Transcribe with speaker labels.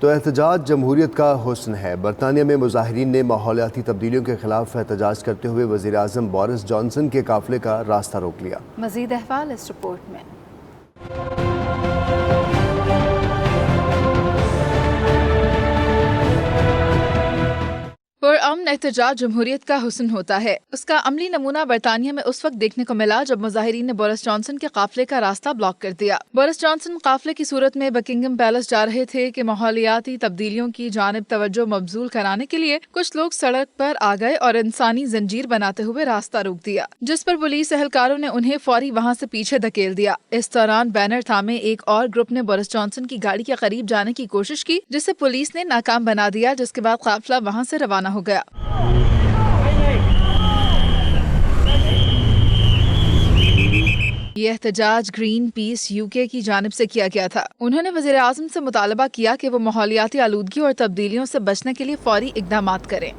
Speaker 1: تو احتجاج جمہوریت کا حسن ہے۔ برطانیہ میں مظاہرین نے ماحولیاتی تبدیلیوں کے خلاف احتجاج کرتے ہوئے وزیر اعظم بورس جانسن کے قافلے کا راستہ روک لیا۔
Speaker 2: مزید احوال اس رپورٹ میں۔
Speaker 3: پرامن احتجاج جمہوریت کا حسن ہوتا ہے۔ اس کا عملی نمونہ برطانیہ میں اس وقت دیکھنے کو ملا جب مظاہرین نے بورس جانسن کے قافلے کا راستہ بلاک کر دیا۔ بورس جانسن قافلے کی صورت میں بکنگم پیلس جا رہے تھے کہ ماحولیاتی تبدیلیوں کی جانب توجہ مبذول کرانے کے لیے کچھ لوگ سڑک پر آ گئے اور انسانی زنجیر بناتے ہوئے راستہ روک دیا، جس پر پولیس اہلکاروں نے انہیں فوری وہاں سے پیچھے دھکیل دیا۔ اس دوران بینر تھامے ایک اور گروپ نے بورس جانسن کی گاڑی کے قریب جانے کی کوشش کی، جسے پولیس نے ناکام بنا دیا، جس کے بعد قافلہ وہاں سے روانہ ہو گیا۔ یہ احتجاج گرین پیس UK کی جانب سے کیا گیا تھا۔ انہوں نے وزیر اعظم سے مطالبہ کیا کہ وہ ماحولیاتی آلودگی اور تبدیلیوں سے بچنے کے لیے فوری اقدامات کریں۔